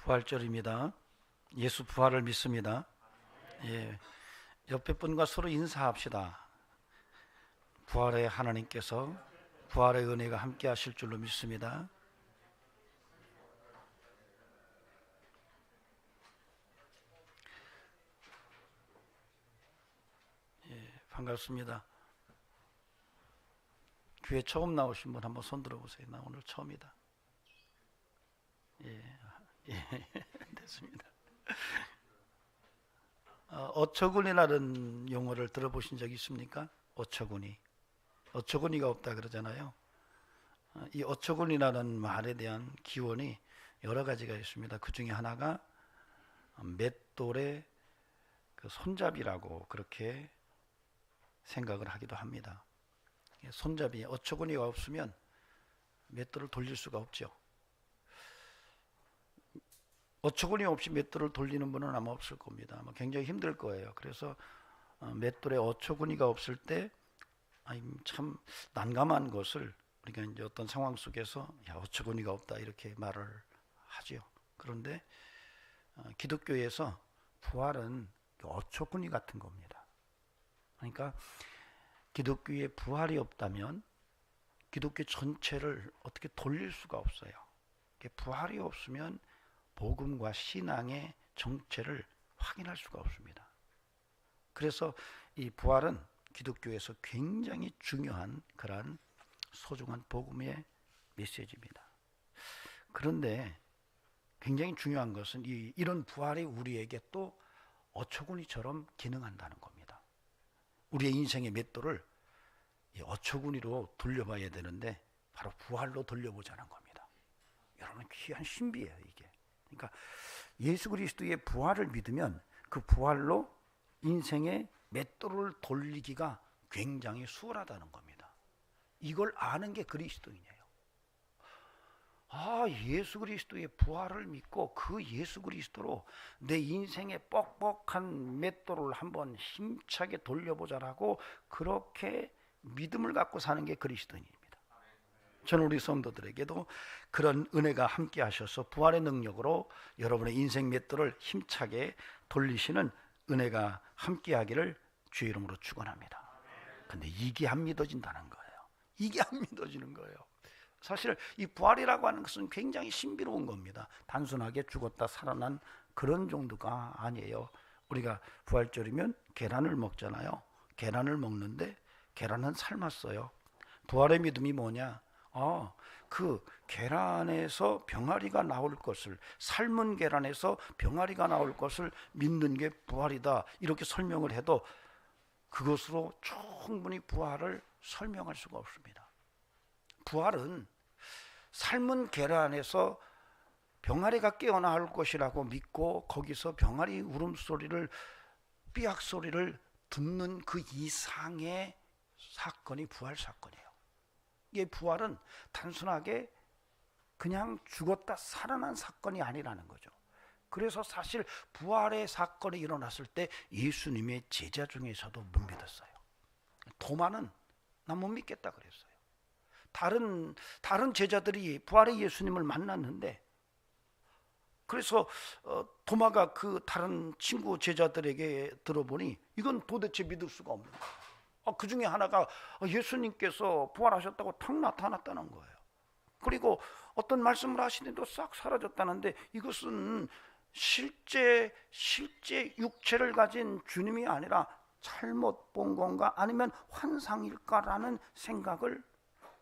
부활절입니다. 예수 부활을 믿습니다. 예, 옆에 분과 서로 인사합시다. 부활의 하나님께서 부활의 은혜가 함께 하실 줄로 믿습니다. 반갑습니다. 교회 처음 나오신 분 한번 손 들어보세요. 나 오늘 처음이다. 됐습니다. 어처구니라는 용어를 들어보신 적 있습니까? 어처구니가 없다 그러잖아요. 이 어처구니라는 말에 대한 기원이 여러 가지가 있습니다. 그 중에 하나가 맷돌의 그 손잡이라고 그렇게 생각을 하기도 합니다. 손잡이에 어처구니가 없으면 맷돌을 돌릴 수가 없죠. 어처구니 없이 맷돌을 돌리는 분은 아마 없을 겁니다. 아마 굉장히 힘들 거예요. 그래서 맷돌에 어처구니가 없을 때 참 난감한 것을 우리가 이제 어떤 상황 속에서 어처구니가 없다 이렇게 말을 하죠. 그런데 기독교에서 부활은 어처구니 같은 겁니다. 그러니까 기독교에 부활이 없다면 기독교 전체를 어떻게 돌릴 수가 없어요. 부활이 없으면 복음과 신앙의 정체를 확인할 수가 없습니다. 그래서 이 부활은 기독교에서 굉장히 중요한 그러한 소중한 복음의 메시지입니다. 그런데 굉장히 중요한 것은 이런 부활이 우리에게 또 어처구니처럼 기능한다는 겁니다. 우리의 인생의 맷돌을 어처구니로 돌려봐야 되는데 바로 부활로 돌려보자는 겁니다. 여러분 귀한 신비예요 이게. 그러니까 예수 그리스도의 부활을 믿으면 그 부활로 인생의 맷돌을 돌리기가 굉장히 수월하다는 겁니다. 이걸 아는 게 그리스도인이에요. 예수 그리스도의 부활을 믿고 그 예수 그리스도로 내 인생의 뻑뻑한 맷돌을 한번 힘차게 돌려보자라고 그렇게 믿음을 갖고 사는 게 그리스도인입니다. 저는 우리 성도들에게도 그런 은혜가 함께 하셔서 부활의 능력으로 여러분의 인생 맷돌을 힘차게 돌리시는 은혜가 함께 하기를 주의 이름으로 축원합니다. 근데 이게 안 믿어진다는 거예요. 이게 안 믿어지는 거예요. 사실 이 부활이라고 하는 것은 굉장히 신비로운 겁니다. 단순하게 죽었다 살아난 그런 정도가 아니에요. 우리가 부활절이면 계란을 먹잖아요. 계란을 먹는데 계란은 삶았어요. 부활의 믿음이 뭐냐? 그 계란에서 병아리가 나올 것을, 삶은 계란에서 병아리가 나올 것을 믿는 게 부활이다 이렇게 설명을 해도 그것으로 충분히 부활을 설명할 수가 없습니다. 부활은 삶은 계란에서 병아리가 깨어나올 것이라고 믿고 거기서 병아리 울음소리를, 삐약 소리를 듣는 그 이상의 사건이 부활 사건이에요. 이게 부활은 단순하게 그냥 죽었다 살아난 사건이 아니라는 거죠. 그래서 사실 부활의 사건이 일어났을 때 예수님의 제자 중에서도 못 믿었어요. 도마는 나 못 믿겠다 그랬어요. 다른 제자들이 부활의 예수님을 만났는데, 그래서 도마가 그 다른 친구 제자들에게 들어보니 이건 도대체 믿을 수가 없는 거예요. 그 중에 하나가 예수님께서 부활하셨다고 탁 나타났다는 거예요. 그리고 어떤 말씀을 하시는데도 싹 사라졌다는데 이것은 실제 육체를 가진 주님이 아니라 잘못 본 건가 아니면 환상일까라는 생각을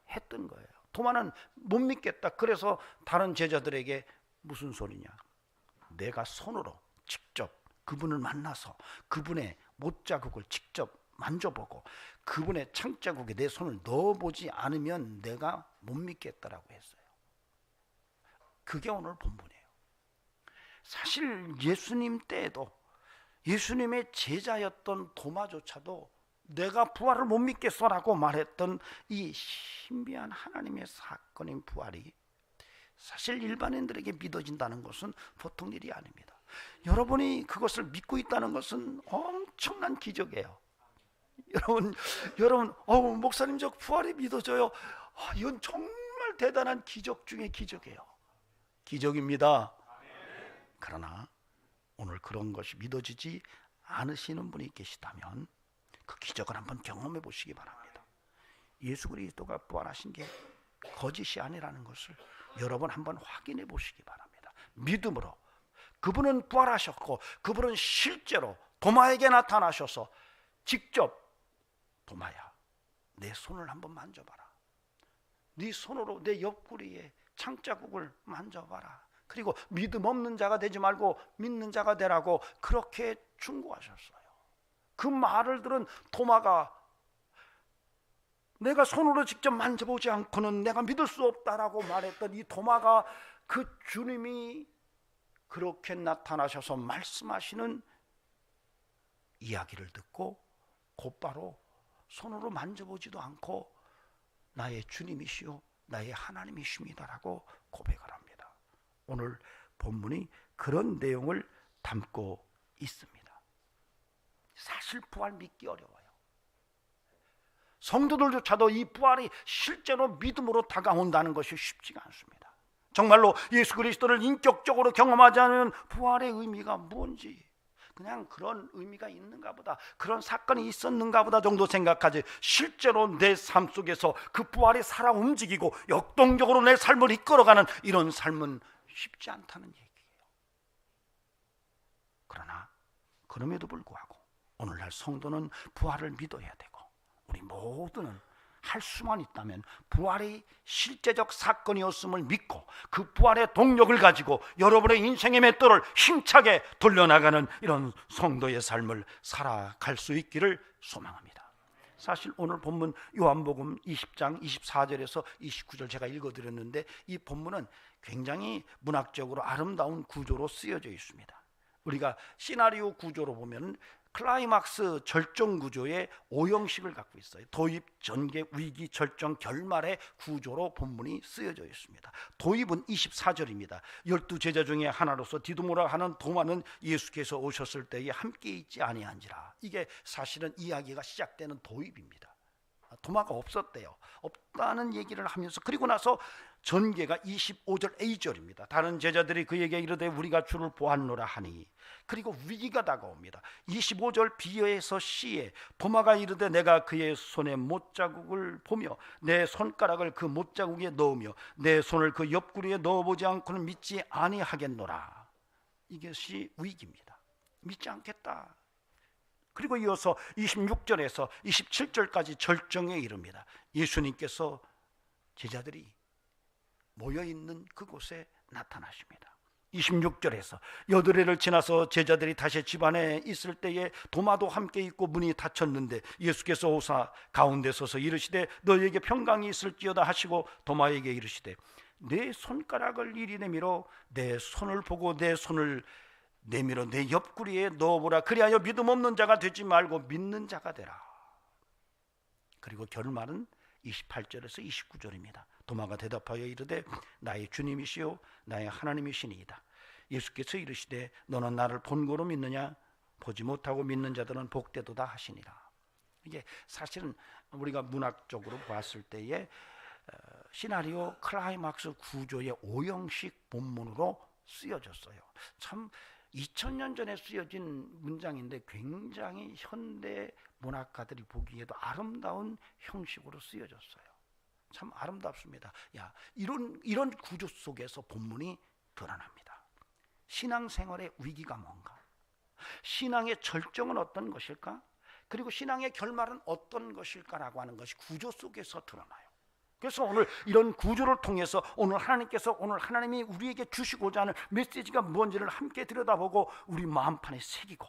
했던 거예요. 도마는 못 믿겠다. 그래서 다른 제자들에게 무슨 소리냐? 내가 손으로 직접 그분을 만나서 그분의 못자국을 직접 만져보고 그분의 창자국에 내 손을 넣어보지 않으면 내가 못 믿겠다라고 했어요. 그게 오늘 본문이에요. 사실 예수님 때에도 예수님의 제자였던 도마조차도 내가 부활을 못 믿겠어라고 말했던 이 신비한 하나님의 사건인 부활이 사실 일반인들에게 믿어진다는 것은 보통 일이 아닙니다. 여러분이 그것을 믿고 있다는 것은 엄청난 기적이에요. 여러분, 목사님 저 부활이 믿어져요. 이건 정말 대단한 기적 중에 기적이에요. 기적입니다. 그러나 오늘 그런 것이 믿어지지 않으시는 분이 계시다면 그 기적을 한번 경험해 보시기 바랍니다. 예수 그리스도가 부활하신 게 거짓이 아니라는 것을 여러분 한번 확인해 보시기 바랍니다. 믿음으로. 그분은 부활하셨고 그분은 실제로 도마에게 나타나셔서 직접 도마야, 내 손을 한번 만져봐라. 네 손으로 내 옆구리에 창자국을 만져봐라. 그리고 믿음 없는 자가 되지 말고 믿는 자가 되라고 그렇게 충고하셨어요. 그 말을 들은 도마가 내가 손으로 직접 만져보지 않고는 내가 믿을 수 없다라고 말했던 이 도마가 그 주님이 그렇게 나타나셔서 말씀하시는 이야기를 듣고 곧바로 손으로 만져보지도 않고 나의 주님이시요 나의 하나님이십니다라고 고백을 합니다. 오늘 본문이 그런 내용을 담고 있습니다. 사실 부활 믿기 어려워요. 성도들조차도 이 부활이 실제로 믿음으로 다가온다는 것이 쉽지가 않습니다. 정말로 예수 그리스도를 인격적으로 경험하지 않으면 부활의 의미가 뭔지, 그냥 그런 의미가 있는가 보다, 그런 사건이 있었는가 보다 정도 생각하지, 실제로 내 삶 속에서 그 부활이 살아 움직이고 역동적으로 내 삶을 이끌어가는 이런 삶은 쉽지 않다는 얘기예요. 그러나 그럼에도 불구하고 오늘날 성도는 부활을 믿어야 되고, 우리 모두는 할 수만 있다면 부활이 실제적 사건이었음을 믿고 그 부활의 동력을 가지고 여러분의 인생의 맷돌을 힘차게 돌려나가는 이런 성도의 삶을 살아갈 수 있기를 소망합니다. 사실 오늘 본문 요한복음 20장 24절에서 29절 제가 읽어드렸는데, 이 본문은 굉장히 문학적으로 아름다운 구조로 쓰여져 있습니다. 우리가 시나리오 구조로 보면 클라이막스 절정 구조의 5형식을 갖고 있어요. 도입, 전개, 위기, 절정, 결말의 구조로 본문이 쓰여져 있습니다. 도입은 24절입니다. 12제자 중에 하나로서 디두모라 하는 도마는 예수께서 오셨을 때에 함께 있지 아니한지라. 이게 사실은 이야기가 시작되는 도입입니다. 도마가 없었대요. 없다는 얘기를 하면서, 그리고 나서 전개가 25절 A절입니다. 다른 제자들이 그에게 이르되 우리가 주를 보았노라 하니. 그리고 위기가 다가옵니다. 25절 B에서 C에 도마가 이르되 내가 그의 손에 못자국을 보며 내 손가락을 그 못자국에 넣으며 내 손을 그 옆구리에 넣어보지 않고는 믿지 아니하겠노라. 이것이 위기입니다. 믿지 않겠다. 그리고 이어서 26절에서 27절까지 절정에 이릅니다. 예수님께서 제자들이 모여있는 그곳에 나타나십니다. 26절에서 여드레를 지나서 제자들이 다시 집안에 있을 때에 도마도 함께 있고 문이 닫혔는데 예수께서 오사 가운데 서서 이르시되 너희에게 평강이 있을지어다 하시고 도마에게 이르시되 내 손가락을 이리 내밀어 내 손을 보고 내 손을 내밀어 내 옆구리에 넣어보라. 그리하여 믿음 없는 자가 되지 말고 믿는 자가 되라. 그리고 결말은 28절에서 29절입니다. 도마가 대답하여 이르되 나의 주님이시요 나의 하나님이시니이다. 예수께서 이르시되 너는 나를 본고로 믿느냐? 보지 못하고 믿는 자들은 복되도다 하시니라. 이게 사실은 우리가 문학적으로 봤을 때에 시나리오 클라이막스 구조의 5형식 본문으로 쓰여졌어요. 참 2000년 전에 쓰여진 문장인데 굉장히 현대 문학가들이 보기에도 아름다운 형식으로 쓰여졌어요. 참 아름답습니다. 이런 구조 속에서 본문이 드러납니다. 신앙생활의 위기가 뭔가? 신앙의 절정은 어떤 것일까? 그리고 신앙의 결말은 어떤 것일까라고 하는 것이 구조 속에서 드러나요. 그래서 오늘 이런 구조를 통해서 오늘 하나님이 우리에게 주시고자 하는 메시지가 뭔지를 함께 들여다보고 우리 마음판에 새기고,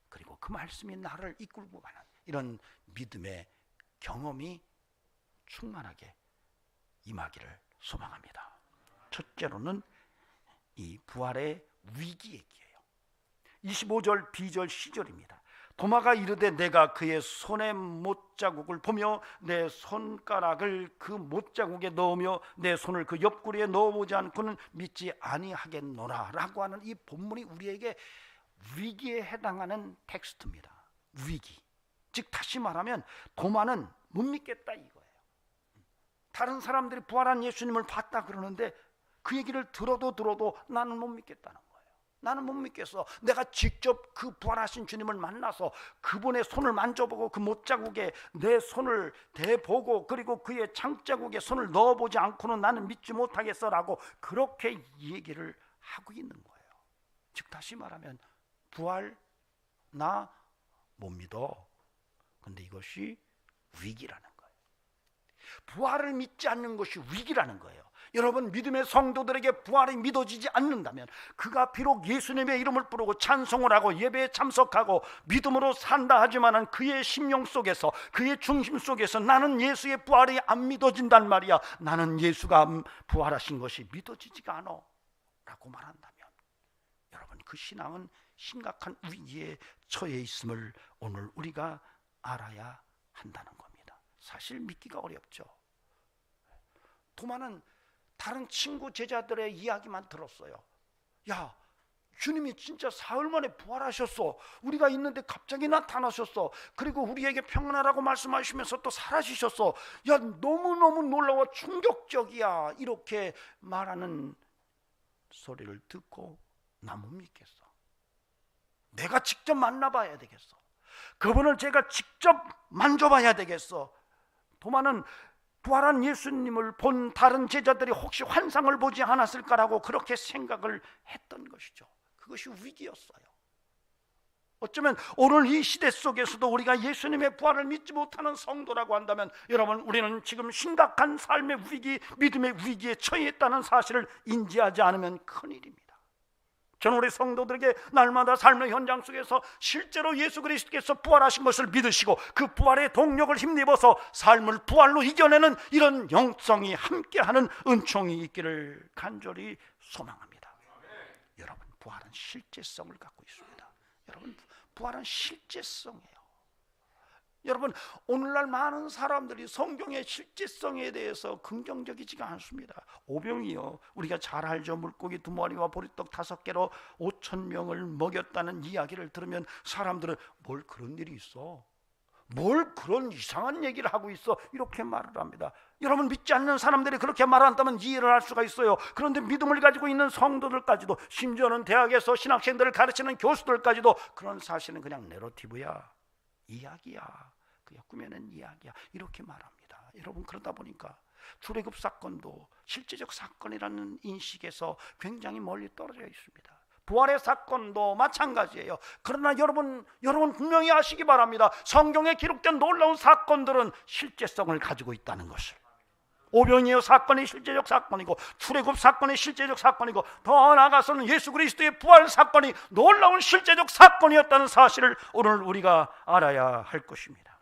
그리고 그 말씀이 나를 이끌고 가는 이런 믿음의 경험이 충만하게 임하기를 소망합니다. 첫째로는 이 부활의 위기 얘기예요. 25절 B절 C절입니다. 도마가 이르되 내가 그의 손에 못자국을 보며 내 손가락을 그 못자국에 넣으며 내 손을 그 옆구리에 넣어보지 않고는 믿지 아니하겠노라 라고 하는 이 본문이 우리에게 위기에 해당하는 텍스트입니다. 위기. 즉 다시 말하면 도마는 못 믿겠다 이거예요. 다른 사람들이 부활한 예수님을 봤다 그러는데 그 얘기를 들어도 나는 못 믿겠다는 거예요. 나는 못 믿겠어. 내가 직접 그 부활하신 주님을 만나서 그분의 손을 만져보고 그 못자국에 내 손을 대보고 그리고 그의 창자국에 손을 넣어보지 않고는 나는 믿지 못하겠어라고 그렇게 얘기를 하고 있는 거예요. 즉 다시 말하면 부활 나 못 믿어. 근데 이것이 위기라는 거예요. 부활을 믿지 않는 것이 위기라는 거예요. 여러분, 믿음의 성도들에게 부활이 믿어지지 않는다면 그가 비록 예수님의 이름을 부르고 찬송을 하고 예배에 참석하고 믿음으로 산다 하지만은 그의 심령 속에서, 그의 중심 속에서 나는 예수의 부활이 안 믿어진단 말이야. 나는 예수가 부활하신 것이 믿어지지가 않아 라고 말한다면 여러분, 그 신앙은 심각한 위기에 처해 있음을 오늘 우리가 알아야 한다는 겁니다. 사실 믿기가 어렵죠. 도마는 다른 친구 제자들의 이야기만 들었어요. 야, 주님이 진짜 사흘 만에 부활하셨어. 우리가 있는데 갑자기 나타나셨어. 그리고 우리에게 평안하라고 말씀하시면서 또 사라지셨어. 야, 너무너무 놀라워, 충격적이야. 이렇게 말하는 소리를 듣고 나 못 믿겠어. 내가 직접 만나봐야 되겠어. 그분을 제가 직접 만져봐야 되겠어. 도마는 부활한 예수님을 본 다른 제자들이 혹시 환상을 보지 않았을까라고 그렇게 생각을 했던 것이죠. 그것이 위기였어요. 어쩌면 오늘 이 시대 속에서도 우리가 예수님의 부활을 믿지 못하는 성도라고 한다면 여러분, 우리는 지금 심각한 삶의 위기, 믿음의 위기에 처해 있다는 사실을 인지하지 않으면 큰일입니다. 저는 우리 성도들에게 날마다 삶의 현장 속에서 실제로 예수 그리스도께서 부활하신 것을 믿으시고 그 부활의 동력을 힘입어서 삶을 부활로 이겨내는 이런 영성이 함께하는 은총이 있기를 간절히 소망합니다. 여러분, 부활은 실제성을 갖고 있습니다. 여러분, 부활은 실제성이에요. 여러분, 오늘날 많은 사람들이 성경의 실제성에 대해서 긍정적이지가 않습니다. 오병이요, 우리가 잘 알죠. 물고기 2마리와 보리떡 5개로 5,000명을 먹였다는 이야기를 들으면 사람들은 뭘 그런 일이 있어? 뭘 그런 이상한 얘기를 하고 있어? 이렇게 말을 합니다. 여러분, 믿지 않는 사람들이 그렇게 말한다면 이해를 할 수가 있어요. 그런데 믿음을 가지고 있는 성도들까지도, 심지어는 대학에서 신학생들을 가르치는 교수들까지도 그런 사실은 그냥 내러티브야, 이야기야, 그야 꾸며낸 이야기야, 이렇게 말합니다. 여러분, 그러다 보니까 출애굽 사건도 실제적 사건이라는 인식에서 굉장히 멀리 떨어져 있습니다. 부활의 사건도 마찬가지예요. 그러나 여러분 분명히 아시기 바랍니다. 성경에 기록된 놀라운 사건들은 실제성을 가지고 있다는 것을. 오병이어 사건이 실제적 사건이고 출애굽 사건이 실제적 사건이고 더 나아가서는 예수 그리스도의 부활 사건이 놀라운 실제적 사건이었다는 사실을 오늘 우리가 알아야 할 것입니다.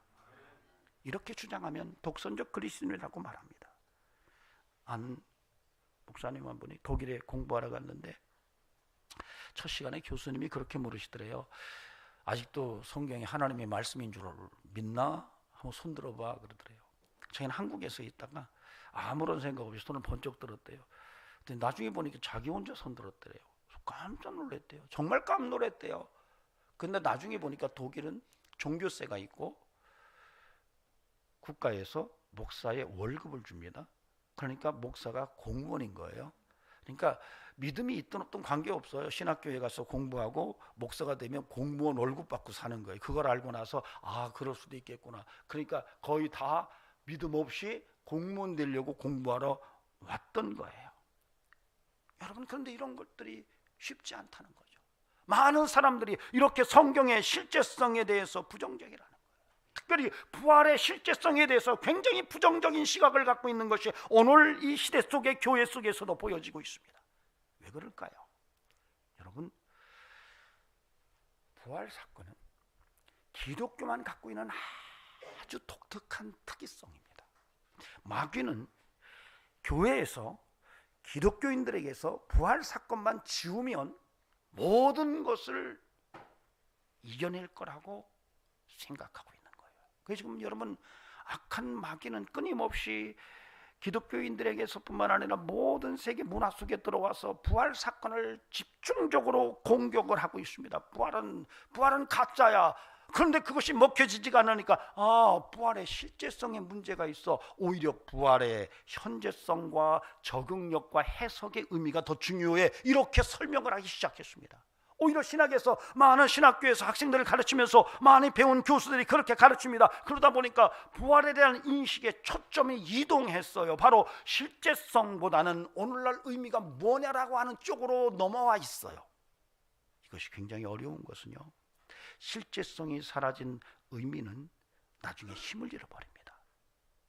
이렇게 주장하면 독선적 그리스도인이라고 말합니다. 안 목사님 한 분이 독일에 공부하러 갔는데 첫 시간에 교수님이 그렇게 물으시더래요. 아직도 성경이 하나님의 말씀인 줄 믿나? 한번 손 들어봐 그러더래요. 자기는 한국에서 있다가 아무런 생각 없이 손을 번쩍 들었대요. 근데 나중에 보니까 자기 혼자 손 들었대요. 깜짝 놀랐대요. 정말 깜짝 놀랐대요. 근데 나중에 보니까 독일은 종교세가 있고 국가에서 목사의 월급을 줍니다. 그러니까 목사가 공무원인 거예요. 그러니까 믿음이 있든 없든 관계없어요. 신학교에 가서 공부하고 목사가 되면 공무원 월급 받고 사는 거예요. 그걸 알고 나서 아, 그럴 수도 있겠구나. 그러니까 거의 다 믿음 없이 공무원 되려고 공부하러 왔던 거예요. 여러분, 그런데 이런 것들이 쉽지 않다는 거죠. 많은 사람들이 이렇게 성경의 실제성에 대해서 부정적이라는 거예요. 특별히 부활의 실제성에 대해서 굉장히 부정적인 시각을 갖고 있는 것이 오늘 이 시대 속의 교회 속에서도 보여지고 있습니다. 왜 그럴까요? 여러분, 부활 사건은 기독교만 갖고 있는 아주 독특한 특이성입니다. 마귀는 교회에서 기독교인들에게서 부활 사건만 지우면 모든 것을 이겨낼 거라고 생각하고 있는 거예요. 그래서 지금 여러분, 악한 마귀는 끊임없이 기독교인들에게서뿐만 아니라 모든 세계 문화 속에 들어와서 부활 사건을 집중적으로 공격을 하고 있습니다. 부활은 가짜야. 그런데 그것이 먹혀지지가 않으니까 부활의 실제성에 문제가 있어. 오히려 부활의 현재성과 적응력과 해석의 의미가 더 중요해. 이렇게 설명을 하기 시작했습니다. 오히려 신학에서 많은 신학교에서 학생들을 가르치면서 많이 배운 교수들이 그렇게 가르칩니다. 그러다 보니까 부활에 대한 인식의 초점이 이동했어요. 바로 실제성보다는 오늘날 의미가 뭐냐라고 하는 쪽으로 넘어와 있어요. 이것이 굉장히 어려운 것은요, 실제성이 사라진 의미는 나중에 힘을 잃어버립니다.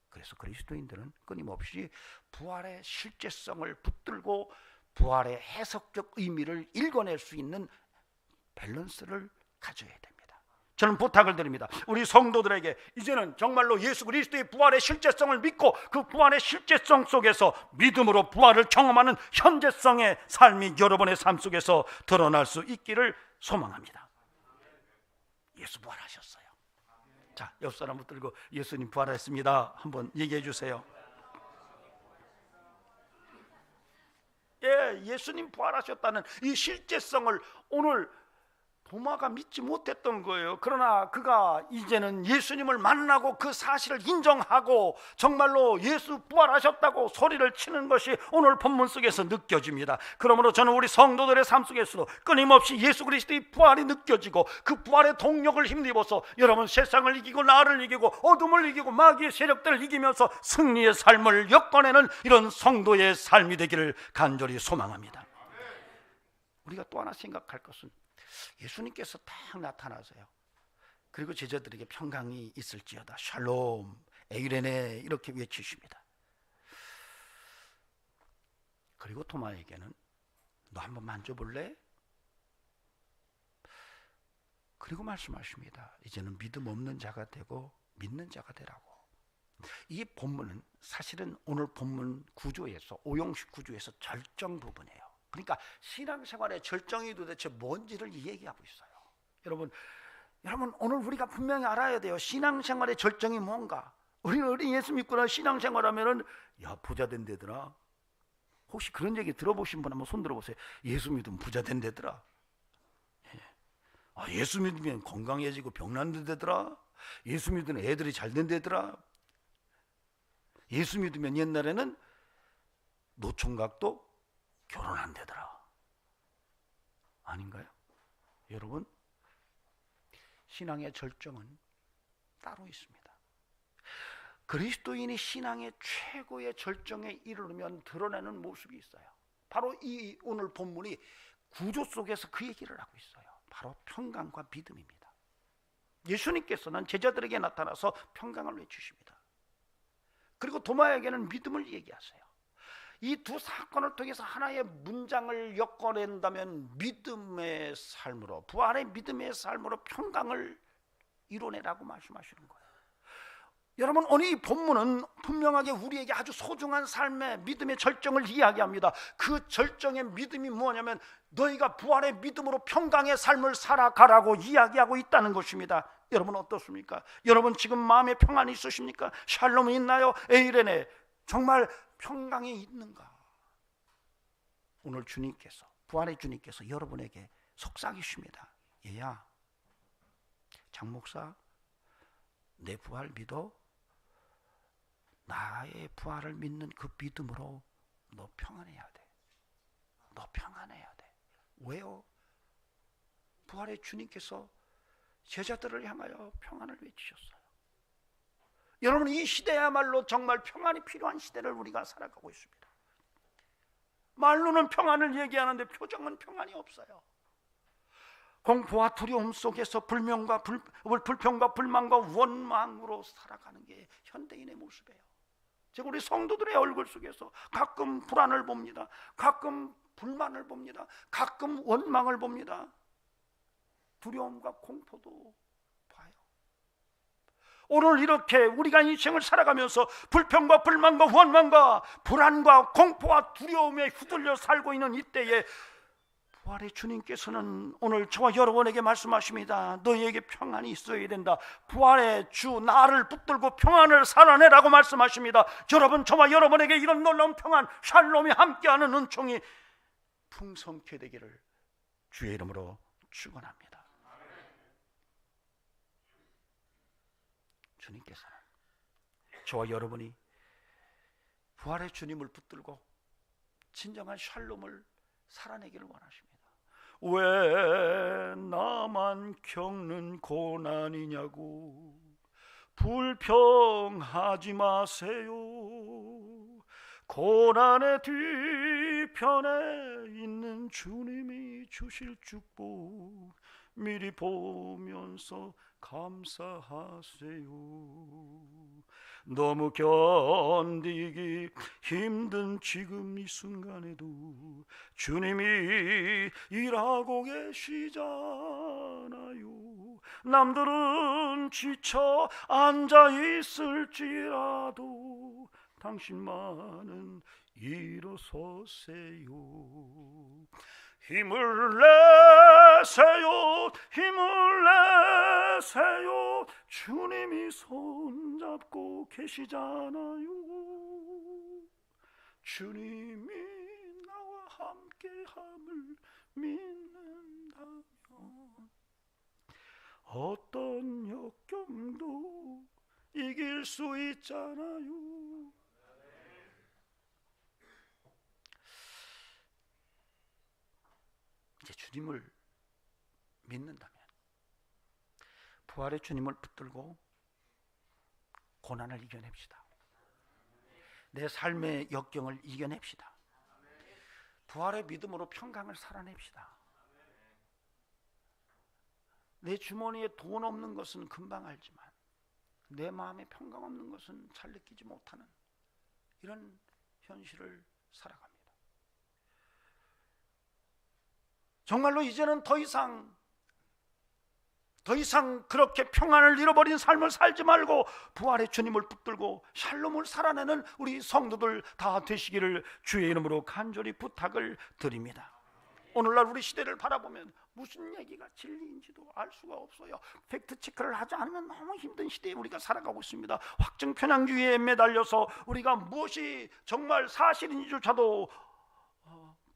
그래서 그리스도인들은 끊임없이 부활의 실제성을 붙들고 부활의 해석적 의미를 읽어낼 수 있는 밸런스를 가져야 됩니다. 저는 부탁을 드립니다. 우리 성도들에게 이제는 정말로 예수 그리스도의 부활의 실제성을 믿고 그 부활의 실제성 속에서 믿음으로 부활을 경험하는 현재성의 삶이 여러분의 삶 속에서 드러날 수 있기를 소망합니다. 예수 부활하셨어요. 자, 옆 사람 붙들고 예수님 부활했습니다 한번 얘기해 주세요. 예, 예수님 부활하셨다는 이 실제성을 오늘 도마가 믿지 못했던 거예요. 그러나 그가 이제는 예수님을 만나고 그 사실을 인정하고 정말로 예수 부활하셨다고 소리를 치는 것이 오늘 본문 속에서 느껴집니다. 그러므로 저는 우리 성도들의 삶 속에서도 끊임없이 예수 그리스도의 부활이 느껴지고 그 부활의 동력을 힘입어서 여러분 세상을 이기고 나를 이기고 어둠을 이기고 마귀의 세력들을 이기면서 승리의 삶을 엮어내는 이런 성도의 삶이 되기를 간절히 소망합니다. 우리가 또 하나 생각할 것은 예수님께서 딱 나타나세요. 그리고 제자들에게 평강이 있을지어다, 샬롬, 에이레네 이렇게 외치십니다. 그리고 토마에게는 너 한번 만져볼래? 그리고 말씀하십니다. 이제는 믿음 없는 자가 되고 믿는 자가 되라고. 이 본문은 사실은 오늘 본문 구조에서 오용식 구조에서 절정 부분이에요. 그러니까 신앙생활의 절정이 도대체 뭔지를 얘기하고 있어요. 여러분 오늘 우리가 분명히 알아야 돼요. 신앙생활의 절정이 뭔가. 우리 예수 믿고 신앙생활하면은 야 부자 된대더라. 혹시 그런 얘기 들어보신 분 한번 손 들어보세요. 예수 믿으면 부자 된대더라. 예수 믿으면 건강해지고 병난 된대더라. 예수 믿으면 애들이 잘 된대더라. 예수 믿으면 옛날에는 노총각도 결혼한대더라. 아닌가요? 여러분 신앙의 절정은 따로 있습니다. 그리스도인이 신앙의 최고의 절정에 이르르면 드러내는 모습이 있어요. 바로 이 오늘 본문이 구조 속에서 그 얘기를 하고 있어요. 바로 평강과 믿음입니다. 예수님께서는 제자들에게 나타나서 평강을 외치십니다. 그리고 도마에게는 믿음을 얘기하세요. 이 두 사건을 통해서 하나의 문장을 엮어낸다면 믿음의 삶으로, 부활의 믿음의 삶으로 평강을 이뤄내라고 말씀하시는 거예요. 여러분 오늘 이 본문은 분명하게 우리에게 아주 소중한 삶의 믿음의 절정을 이야기합니다. 그 절정의 믿음이 뭐냐면 너희가 부활의 믿음으로 평강의 삶을 살아가라고 이야기하고 있다는 것입니다. 여러분 어떻습니까? 여러분 지금 마음에 평안이 있으십니까? 샬롬이 있나요? 에이레네 정말 평강이 있는가? 오늘 주님께서 부활의 주님께서 여러분에게 속삭이십니다. 얘야 장 목사 내 부활 믿어? 나의 부활을 믿는 그 믿음으로 너 평안해야 돼. 너 평안해야 돼. 왜요? 부활의 주님께서 제자들을 향하여 평안을 외치셨어요. 여러분 이 시대야말로 정말 평안이 필요한 시대를 우리가 살아가고 있습니다. 말로는 평안을 얘기하는데 표정은 평안이 없어요. 공포와 두려움 속에서 불평과 불만과 원망으로 살아가는 게 현대인의 모습이에요. 제가 우리 성도들의 얼굴 속에서 가끔 불안을 봅니다. 가끔 불만을 봅니다. 가끔 원망을 봅니다. 두려움과 공포도 봐요. 오늘 이렇게 우리가 인생을 살아가면서 불평과 불만과 원망과 불안과 공포와 두려움에 휘둘려 살고 있는 이때에 부활의 주님께서는 오늘 저와 여러분에게 말씀하십니다. 너희에게 평안이 있어야 된다. 부활의 주 나를 붙들고 평안을 살아내라고 말씀하십니다. 여러분 저와 여러분에게 이런 놀라운 평안 샬롬이 함께하는 은총이 풍성케 되기를 주의 이름으로 축원합니다. 주님께서는 저와 여러분이 부활의 주님을 붙들고 진정한 샬롬을 살아내기를 원하십니다. 왜 나만 겪는 고난이냐고 불평하지 마세요. 고난의 뒤편에 있는 주님이 주실 축복 미리 보면서 감사하세요. 너무 견디기 힘든 지금 이 순간에도 주님이 일하고 계시잖아요. 남들은 지쳐 앉아 있을지라도 당신만은 일어서세요. 힘을 내세요. 힘을 내세요. 주님이 손잡고 계시잖아요. 주님이 나와 함께함을 믿는다면 어떤 역경도 이길 수 있잖아요. 이제 주님을 믿는다면 부활의 주님을 붙들고 고난을 이겨냅시다. 내 삶의 역경을 이겨냅시다. 부활의 믿음으로 평강을 살아냅시다. 내 주머니에 돈 없는 것은 금방 알지만 내 마음에 평강 없는 것은 잘 느끼지 못하는 이런 현실을 살아갑니다. 정말로 이제는 더 이상 그렇게 평안을 잃어버린 삶을 살지 말고 부활의 주님을 붙들고 샬롬을 살아내는 우리 성도들 다 되시기를 주의 이름으로 간절히 부탁을 드립니다. 오늘날 우리 시대를 바라보면 무슨 얘기가 진리인지도 알 수가 없어요. 팩트 체크를 하지 않으면 너무 힘든 시대에 우리가 살아가고 있습니다. 확증 편향주의에 매달려서 우리가 무엇이 정말 사실인지조차도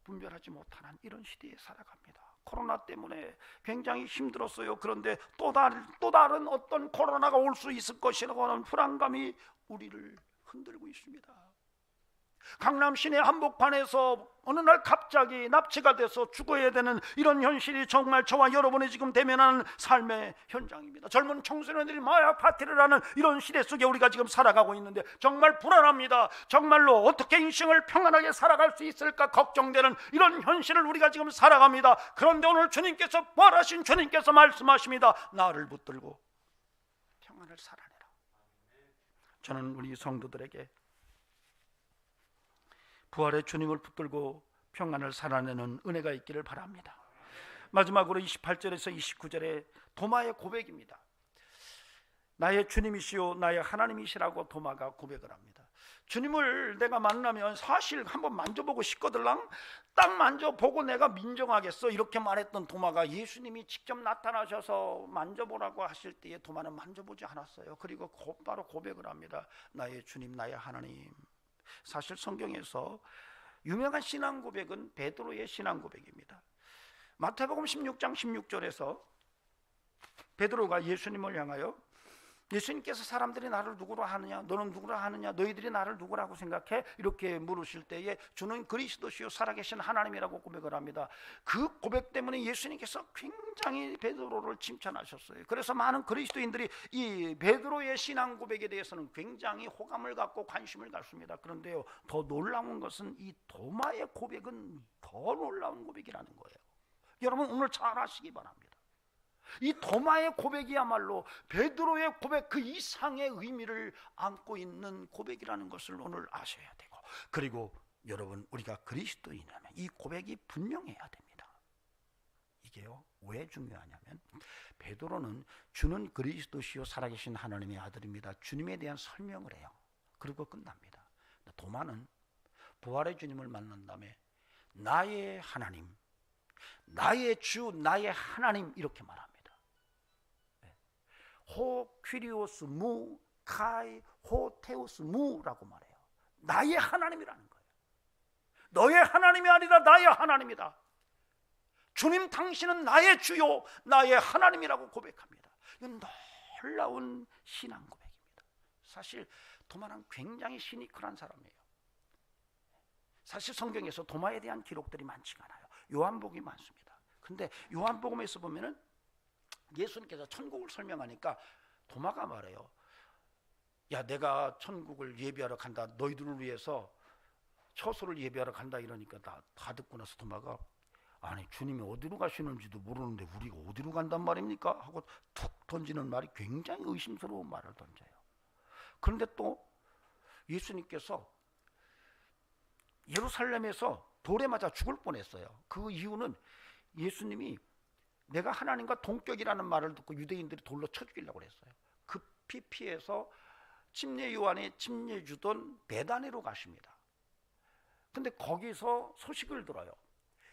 분별하지 못하는 이런 시대에 살아갑니다. 코로나 때문에 굉장히 힘들었어요. 그런데 또 다른 어떤 코로나가 올 수 있을 것이라고 하는 불안감이 우리를 흔들고 있습니다. 강남 시내 한복판에서 어느 날 갑자기 납치가 돼서 죽어야 되는 이런 현실이 정말 저와 여러분이 지금 대면하는 삶의 현장입니다. 젊은 청소년들이 마약 파티를 하는 이런 시대 속에 우리가 지금 살아가고 있는데 정말 불안합니다. 정말로 어떻게 인생을 평안하게 살아갈 수 있을까 걱정되는 이런 현실을 우리가 지금 살아갑니다. 그런데 오늘 주님께서 부활하신 주님께서 말씀하십니다. 나를 붙들고 평안을 살아내라. 저는 우리 성도들에게 부활의 주님을 붙들고 평안을 살아내는 은혜가 있기를 바랍니다. 마지막으로 28절에서 29절에 도마의 고백입니다. 나의 주님이시요 나의 하나님이시라고 도마가 고백을 합니다. 주님을 내가 만나면 사실 한번 만져보고 싶거들랑 딱 만져보고 내가 민정하겠어 이렇게 말했던 도마가 예수님이 직접 나타나셔서 만져보라고 하실 때에 도마는 만져보지 않았어요. 그리고 곧바로 고백을 합니다. 나의 주님 나의 하나님. 사실 성경에서 유명한 신앙 고백은 베드로의 신앙 고백입니다. 마태복음 16장 16절에서 베드로가 예수님을 향하여 예수님께서 사람들이 나를 누구로 하느냐 너는 누구로 하느냐 너희들이 나를 누구라고 생각해 이렇게 물으실 때에 주는 그리스도시요 살아계신 하나님이라고 고백을 합니다. 그 고백 때문에 예수님께서 굉장히 베드로를 칭찬하셨어요. 그래서 많은 그리스도인들이 이 베드로의 신앙 고백에 대해서는 굉장히 호감을 갖고 관심을 갖습니다. 그런데요 더 놀라운 것은 이 도마의 고백은 더 놀라운 고백이라는 거예요. 여러분 오늘 잘 아시기 바랍니다. 이 도마의 고백이야말로 베드로의 고백 그 이상의 의미를 안고 있는 고백이라는 것을 오늘 아셔야 되고, 그리고 여러분 우리가 그리스도인이라면 이 고백이 분명해야 됩니다. 이게요 왜 중요하냐면 베드로는 주는 그리스도시요 살아계신 하나님의 아들입니다. 주님에 대한 설명을 해요. 그리고 끝납니다. 도마는 부활의 주님을 만난 다음에 나의 하나님, 나의 주, 나의 하나님 이렇게 말합니다. 호 퀴리오스 무 카이 호 테우스 무라고 말해요. 나의 하나님이라는 거예요. 너의 하나님이 아니라 나의 하나님이다. 주님 당신은 나의 주요 나의 하나님이라고 고백합니다. 이건 놀라운 신앙 고백입니다. 사실 도마는 굉장히 시니컬한 사람이에요. 사실 성경에서 도마에 대한 기록들이 많지가 않아요. 요한복음이 많습니다. 근데 요한복음에서 보면은 예수님께서 천국을 설명하니까 도마가 말해요. 야, 내가 천국을 예비하러 간다. 너희들을 위해서 처소를 예비하러 간다 이러니까 다 듣고 나서 도마가, 아니 주님이 어디로 가시는지도 모르는데 우리가 어디로 간단 말입니까? 하고 툭 던지는 말이 굉장히 의심스러운 말을 던져요. 그런데 또 예수님께서 예루살렘에서 돌에 맞아 죽을 뻔했어요. 그 이유는 예수님이 내가 하나님과 동격이라는 말을 듣고 유대인들이 돌로 쳐 죽이려고 했어요. 급히 피해서 침례 요한이 침례 주던 베다니로 가십니다. 근데 거기서 소식을 들어요.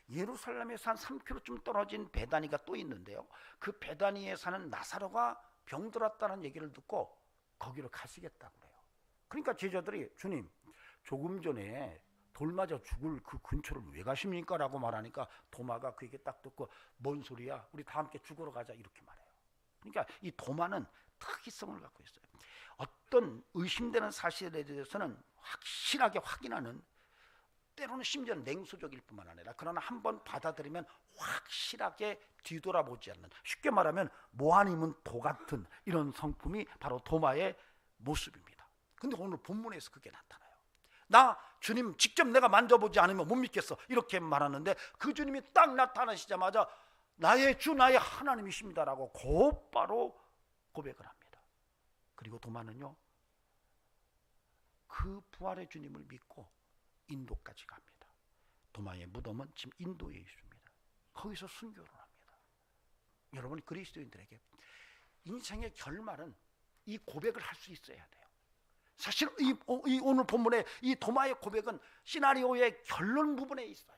예루살렘에서 한 3km쯤 떨어진 베다니가 또 있는데요, 그 베다니에 사는 나사로가 병들었다는 얘기를 듣고 거기로 가시겠다고 그래요. 그러니까 제자들이 주님, 조금 전에 돌 맞아 죽을 그 근처를 왜 가십니까? 라고 말하니까 도마가 그 얘기 딱 듣고, 뭔 소리야, 우리 다 함께 죽으러 가자, 이렇게 말해요. 그러니까 이 도마는 특이성을 갖고 있어요. 어떤 의심되는 사실에 대해서는 확실하게 확인하는, 때로는 심지어는 냉소적일 뿐만 아니라, 그러나 한번 받아들이면 확실하게 뒤돌아보지 않는, 쉽게 말하면 모하님은 도 같은 이런 성품이 바로 도마의 모습입니다. 근데 오늘 본문에서 그게 나타나요. 나 주님 직접 내가 만져보지 않으면 못 믿겠어, 이렇게 말하는데 그 주님이 딱 나타나시자마자 나의 주 나의 하나님이십니다라고 곧바로 고백을 합니다. 그리고 도마는요, 그 부활의 주님을 믿고 인도까지 갑니다. 도마의 무덤은 지금 인도에 있습니다. 거기서 순교를 합니다. 여러분, 그리스도인들에게 인생의 결말은 이 고백을 할 수 있어야 돼요. 사실 이 오늘 본문의 이 도마의 고백은 시나리오의 결론 부분에 있어요.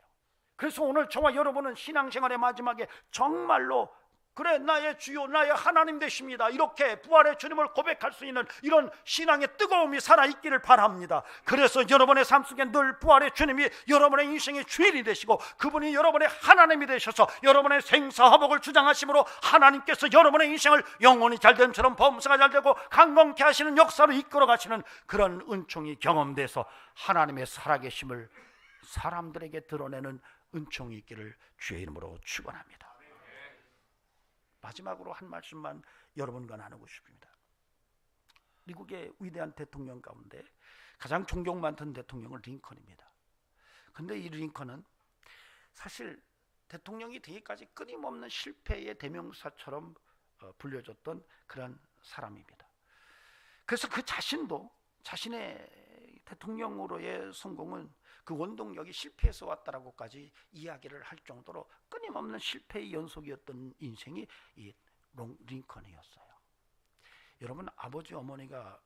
그래서 오늘 저와 여러분은 신앙생활의 마지막에 정말로 그래 나의 주요 나의 하나님 되십니다, 이렇게 부활의 주님을 고백할 수 있는 이런 신앙의 뜨거움이 살아있기를 바랍니다. 그래서 여러분의 삶 속에 늘 부활의 주님이 여러분의 인생의 주인이 되시고, 그분이 여러분의 하나님이 되셔서 여러분의 생사화복을 주장하심으로 하나님께서 여러분의 인생을 영혼이 잘됨처럼 범사가 잘되고 강건케 하시는 역사로 이끌어 가시는 그런 은총이 경험돼서 하나님의 살아계심을 사람들에게 드러내는 은총이 있기를 주의 이름으로 축원합니다. 마지막으로 한 말씀만 여러분과 나누고 싶습니다. 미국의 위대한 대통령 가운데 가장 존경 많던 대통령은 링컨입니다. 근데 이 링컨은 사실 대통령이 되기까지 끊임없는 실패의 대명사처럼 불려졌던 그런 사람입니다. 그래서 그 자신도 자신의 대통령으로의 성공은 그 원동력이 실패해서 왔다라고까지 이야기를 할 정도로 끊임없는 실패의 연속이었던 인생이 이 링컨이었어요. 여러분, 아버지 어머니가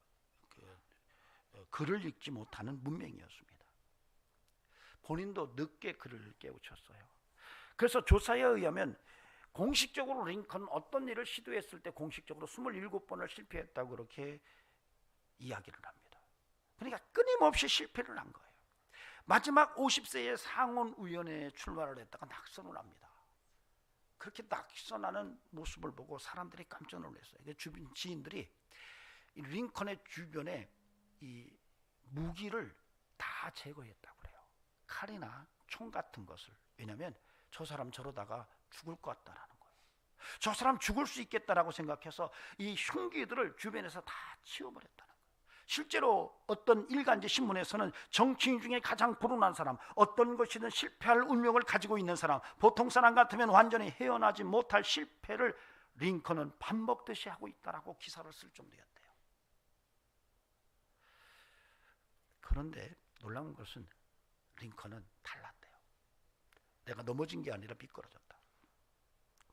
글을 읽지 못하는 문맹이었습니다. 본인도 늦게 글을 깨우쳤어요. 그래서 조사에 의하면 공식적으로 링컨은 어떤 일을 시도했을 때 공식적으로 27번을 실패했다고 그렇게 이야기를 합니다. 그러니까 끊임없이 실패를 한 거예요. 마지막 50세에 상원의원에 출마를 했다가 낙선을 합니다. 그렇게 낙선하는 모습을 보고 사람들이 깜짝 놀랐어요. 주변 지인들이 이 링컨의 주변에 이 무기를 다 제거했다고 그래요. 칼이나 총 같은 것을. 왜냐하면 저 사람 저러다가 죽을 것 같다라는 거예요. 저 사람 죽을 수 있겠다라고 생각해서 이 흉기들을 주변에서 다 치워버렸다는 거예요. 실제로 어떤 일간지 신문에서는 정치인 중에 가장 불운한 사람, 어떤 것이든 실패할 운명을 가지고 있는 사람, 보통 사람 같으면 완전히 헤어나지 못할 실패를 링컨은 밥 먹듯이 하고 있다라고 기사를 쓸 정도였대요. 그런데 놀라운 것은 링컨은 달랐대요. 내가 넘어진 게 아니라 미끄러졌다.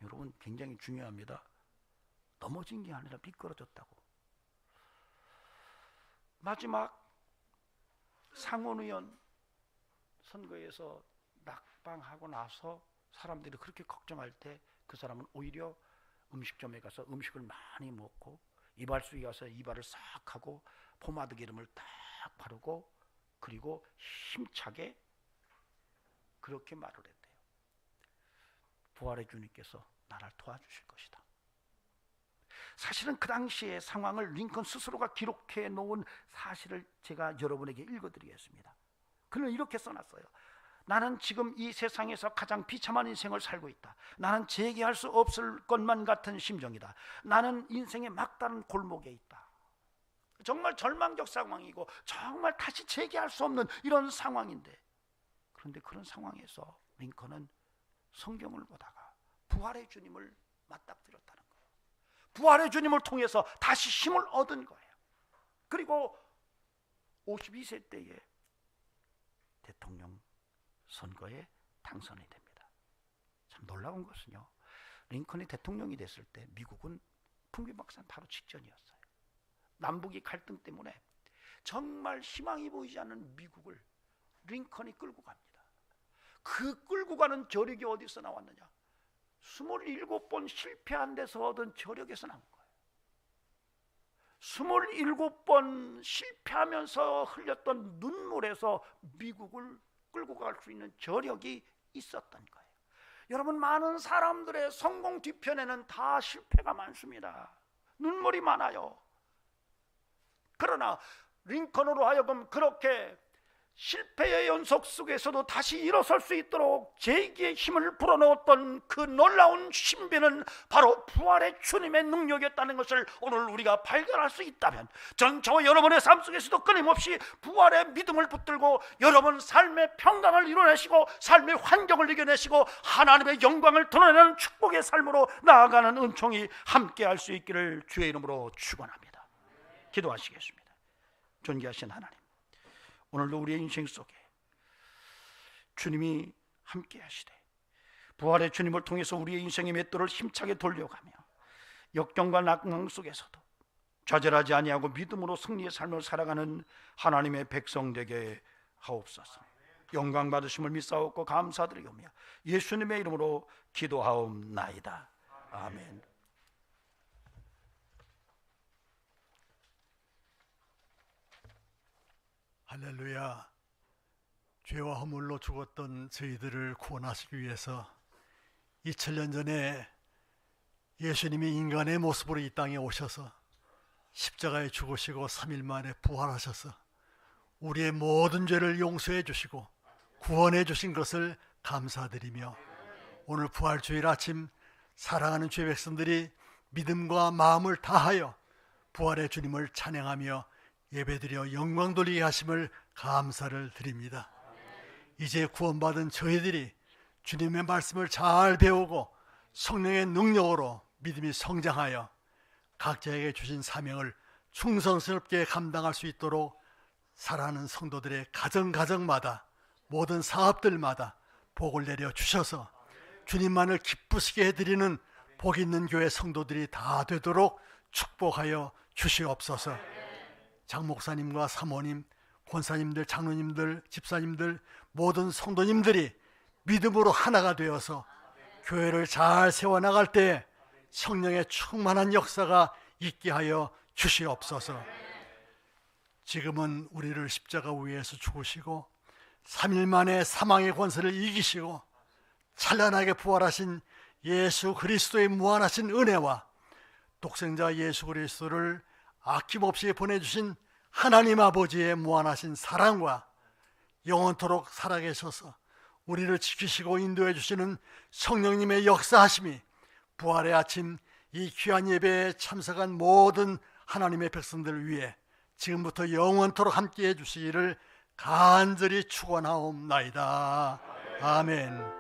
여러분, 굉장히 중요합니다. 넘어진 게 아니라 미끄러졌다고. 마지막 상원의원 선거에서 낙방하고 나서 사람들이 그렇게 걱정할 때 그 사람은 오히려 음식점에 가서 음식을 많이 먹고 이발소에 가서 이발을 싹 하고 포마드 기름을 딱 바르고 그리고 힘차게 그렇게 말을 했대요. 부활의 주님께서 나를 도와주실 것이다. 사실은 그 당시의 상황을 링컨 스스로가 기록해 놓은 사실을 제가 여러분에게 읽어드리겠습니다. 그는 이렇게 써놨어요. 나는 지금 이 세상에서 가장 비참한 인생을 살고 있다. 나는 재기할 수 없을 것만 같은 심정이다. 나는 인생의 막다른 골목에 있다. 정말 절망적 상황이고 정말 다시 재기할 수 없는 이런 상황인데, 그런데 그런 상황에서 링컨은 성경을 보다가 부활의 주님을 맞닥뜨렸다는 거예요. 부활의 주님을 통해서 다시 힘을 얻은 거예요. 그리고 52세 때에 대통령 선거에 당선이 됩니다. 참 놀라운 것은요, 링컨이 대통령이 됐을 때 미국은 풍비박산 바로 직전이었어요. 남북이 갈등 때문에 정말 희망이 보이지 않는 미국을 링컨이 끌고 갑니다. 그 끌고 가는 저력이 어디서 나왔느냐? 27번 실패한 데서 얻은 저력에서 나온 거예요. 27번 실패하면서 흘렸던 눈물에서 미국을 끌고 갈 수 있는 저력이 있었던 거예요. 여러분, 많은 사람들의 성공 뒤편에는 다 실패가 많습니다. 눈물이 많아요. 그러나 링컨으로 하여금 그렇게 실패의 연속 속에서도 다시 일어설 수 있도록 재기의 힘을 불어넣었던 그 놀라운 신비는 바로 부활의 주님의 능력이었다는 것을 오늘 우리가 발견할 수 있다면, 전 저와 여러분의 삶 속에서도 끊임없이 부활의 믿음을 붙들고 여러분 삶의 평강을 이뤄내시고 삶의 환경을 이겨내시고 하나님의 영광을 드러내는 축복의 삶으로 나아가는 은총이 함께할 수 있기를 주의 이름으로 축원합니다. 기도하시겠습니다. 존귀하신 하나님, 오늘도 우리의 인생 속에 주님이 함께 하시되 부활의 주님을 통해서 우리의 인생의 맷돌을 힘차게 돌려가며 역경과 낙강 속에서도 좌절하지 아니하고 믿음으로 승리의 삶을 살아가는 하나님의 백성 되게 하옵소서. 영광 받으심을 믿사옵고 감사드리오며 예수님의 이름으로 기도하옵나이다. 아멘. 할렐루야. 죄와 허물로 죽었던 저희들을 구원하시기 위해서 2000년 전에 예수님이 인간의 모습으로 이 땅에 오셔서 십자가에 죽으시고 3일 만에 부활하셔서 우리의 모든 죄를 용서해 주시고 구원해 주신 것을 감사드리며, 오늘 부활주일 아침 사랑하는 죄 백성들이 믿음과 마음을 다하여 부활의 주님을 찬양하며 예배드려 영광 돌리게 하심을 감사를 드립니다. 이제 구원받은 저희들이 주님의 말씀을 잘 배우고 성령의 능력으로 믿음이 성장하여 각자에게 주신 사명을 충성스럽게 감당할 수 있도록 사랑하는 성도들의 가정마다 모든 사업들마다 복을 내려 주셔서 주님만을 기쁘시게 해드리는 복 있는 교회 성도들이 다 되도록 축복하여 주시옵소서. 장목사님과 사모님, 권사님들, 장로님들, 집사님들, 모든 성도님들이 믿음으로 하나가 되어서 교회를 잘 세워나갈 때 성령의 충만한 역사가 있게 하여 주시옵소서. 지금은 우리를 십자가 위에서 죽으시고 3일 만에 사망의 권세를 이기시고 찬란하게 부활하신 예수 그리스도의 무한하신 은혜와 독생자 예수 그리스도를 아낌없이 보내주신 하나님 아버지의 무한하신 사랑과 영원토록 살아계셔서 우리를 지키시고 인도해 주시는 성령님의 역사하심이 부활의 아침 이 귀한 예배에 참석한 모든 하나님의 백성들을 위해 지금부터 영원토록 함께해 주시기를 간절히 축원하옵나이다. 아멘.